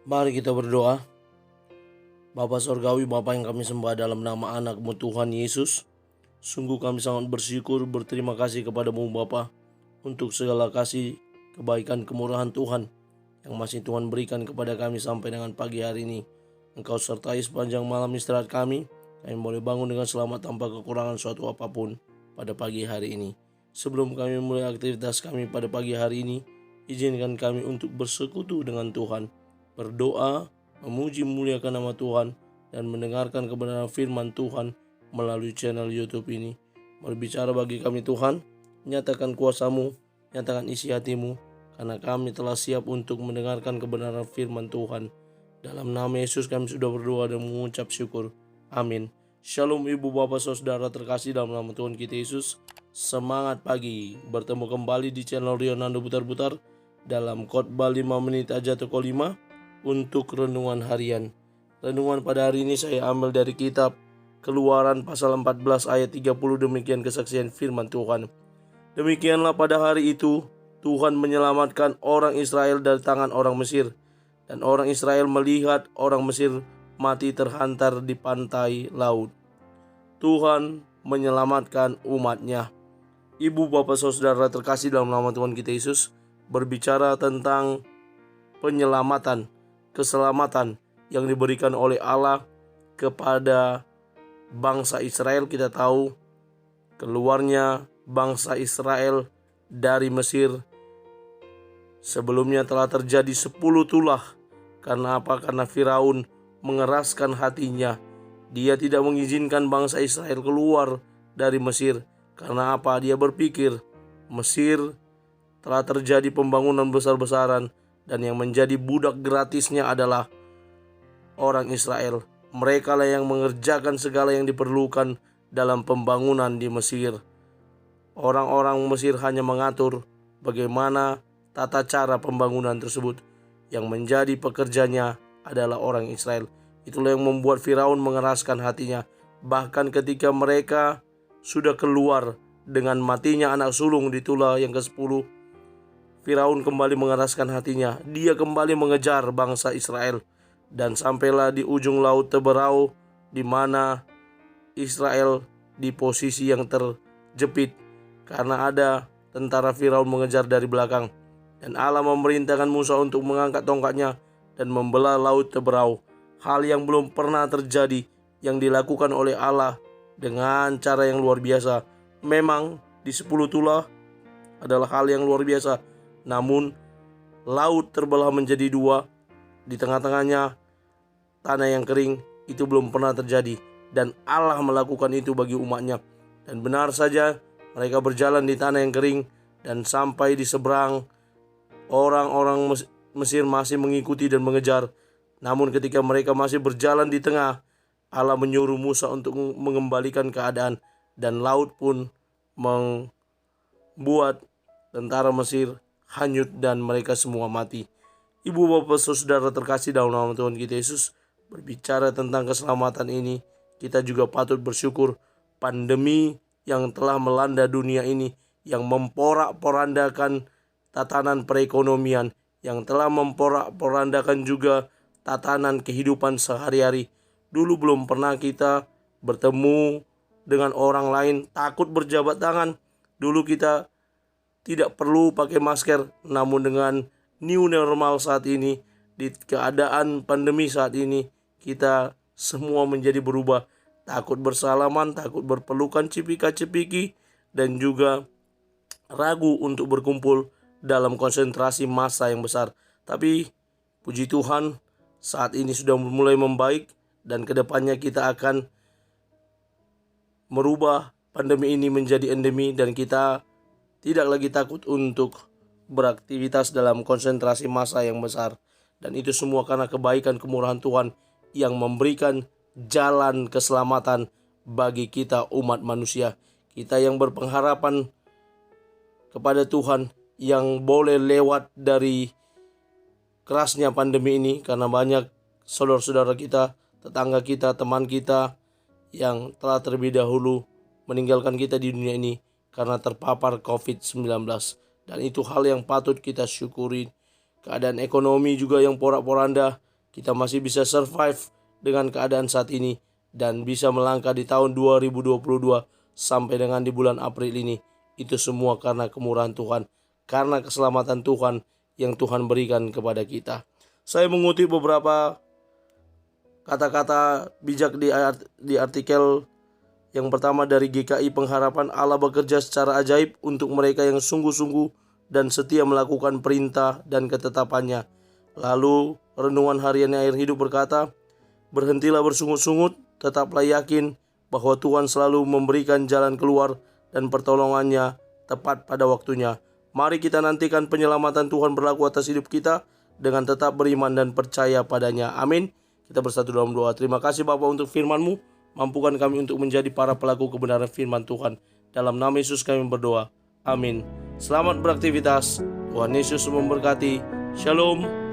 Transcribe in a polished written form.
Mari kita berdoa. Bapa Sorgawi, Bapa yang kami sembah dalam nama anak-Mu Tuhan Yesus. Sungguh kami sangat bersyukur, berterima kasih kepadamu Bapa untuk segala kasih, kebaikan, kemurahan Tuhan yang masih Tuhan berikan kepada kami sampai dengan pagi hari ini. Engkau sertai sepanjang malam istirahat kami boleh bangun dengan selamat tanpa kekurangan suatu apapun pada pagi hari ini. Sebelum kami mulai aktivitas kami pada pagi hari ini, izinkan kami untuk bersekutu dengan Tuhan, berdoa, memuji memuliakan nama Tuhan, dan mendengarkan kebenaran firman Tuhan melalui channel YouTube ini. Berbicara bagi kami Tuhan, nyatakan kuasa-Mu, nyatakan isi hati-Mu, karena kami telah siap untuk mendengarkan kebenaran firman Tuhan. Dalam nama Yesus kami sudah berdoa dan mengucap syukur. Amin. Shalom ibu bapak saudara terkasih dalam nama Tuhan kita Yesus. Semangat pagi, bertemu kembali di channel Rionando Butar-Butar dalam khotbah 5 menit aja toko 5 untuk renungan harian. Renungan pada hari ini saya ambil dari kitab Keluaran pasal 14 ayat 30, demikian kesaksian firman Tuhan. Demikianlah pada hari itu Tuhan menyelamatkan orang Israel dari tangan orang Mesir, dan orang Israel melihat orang Mesir mati terhantar di pantai laut. Tuhan menyelamatkan umatnya. Ibu bapak saudara terkasih dalam nama Tuhan kita Yesus, berbicara tentang penyelamatan, keselamatan yang diberikan oleh Allah kepada bangsa Israel. Kita tahu keluarnya bangsa Israel dari Mesir sebelumnya telah terjadi 10 tulah. Karena apa? Karena Firaun mengeraskan hatinya. Dia tidak mengizinkan bangsa Israel keluar dari Mesir. Karena apa? Dia berpikir Mesir telah terjadi pembangunan besar-besaran, dan yang menjadi budak gratisnya adalah orang Israel. Mereka lah yang mengerjakan segala yang diperlukan dalam pembangunan di Mesir. Orang-orang Mesir hanya mengatur bagaimana tata cara pembangunan tersebut. Yang menjadi pekerjanya adalah orang Israel. Itulah yang membuat Firaun mengeraskan hatinya. Bahkan ketika mereka sudah keluar dengan matinya anak sulung di tulah yang ke-10, Firaun kembali mengeraskan hatinya. Dia kembali mengejar bangsa Israel, dan sampailah di ujung laut Teberau, di mana Israel di posisi yang terjepit karena ada tentara Firaun mengejar dari belakang. Dan Allah memerintahkan Musa untuk mengangkat tongkatnya dan membelah laut Teberau. Hal yang belum pernah terjadi yang dilakukan oleh Allah dengan cara yang luar biasa. Memang di 10 tulah adalah hal yang luar biasa, namun laut terbelah menjadi 2, di tengah-tengahnya tanah yang kering, itu belum pernah terjadi. Dan Allah melakukan itu bagi umatnya. Dan benar saja mereka berjalan di tanah yang kering, dan sampai di seberang orang-orang Mesir masih mengikuti dan mengejar. Namun ketika mereka masih berjalan di tengah, Allah menyuruh Musa untuk mengembalikan keadaan, dan laut pun membuat tentara Mesir hanyut dan mereka semua mati. Ibu bapak saudara terkasih dalam nama Tuhan kita Yesus, berbicara tentang keselamatan ini, kita juga patut bersyukur. Pandemi yang telah melanda dunia ini, yang memporak-porandakan tatanan perekonomian, yang telah memporak-porandakan juga tatanan kehidupan sehari-hari. Dulu belum pernah kita bertemu dengan orang lain takut berjabat tangan. Dulu kita tidak perlu pakai masker, namun dengan new normal saat ini, di keadaan pandemi saat ini, kita semua menjadi berubah. Takut bersalaman, takut berpelukan cipika-cipiki, dan juga ragu untuk berkumpul dalam konsentrasi massa yang besar. Tapi puji Tuhan, saat ini sudah mulai membaik, dan kedepannya kita akan merubah pandemi ini menjadi endemi, dan kita tidak lagi takut untuk beraktivitas dalam konsentrasi massa yang besar. Dan itu semua karena kebaikan kemurahan Tuhan yang memberikan jalan keselamatan bagi kita umat manusia. Kita yang berpengharapan kepada Tuhan, yang boleh lewat dari kerasnya pandemi ini, karena banyak saudara-saudara kita, tetangga kita, teman kita yang telah terlebih dahulu meninggalkan kita di dunia ini karena terpapar COVID-19. Dan itu hal yang patut kita syukuri. Keadaan ekonomi juga yang porak-poranda, kita masih bisa survive dengan keadaan saat ini dan bisa melangkah di tahun 2022 sampai dengan di bulan April ini. Itu semua karena kemurahan Tuhan, karena keselamatan Tuhan yang Tuhan berikan kepada kita. Saya mengutip beberapa kata-kata bijak di artikel yang pertama dari GKI Pengharapan. Allah bekerja secara ajaib untuk mereka yang sungguh-sungguh dan setia melakukan perintah dan ketetapannya. Lalu renungan harian air hidup berkata, berhentilah bersungut-sungut, tetaplah yakin bahwa Tuhan selalu memberikan jalan keluar dan pertolongannya tepat pada waktunya. Mari kita nantikan penyelamatan Tuhan berlaku atas hidup kita dengan tetap beriman dan percaya padanya. Amin. Kita bersatu dalam doa. Terima kasih Bapa untuk firman-Mu. Mampukan kami untuk menjadi para pelaku kebenaran firman Tuhan. Dalam nama Yesus kami berdoa. Amin. Selamat beraktivitas. Tuhan Yesus memberkati. Shalom.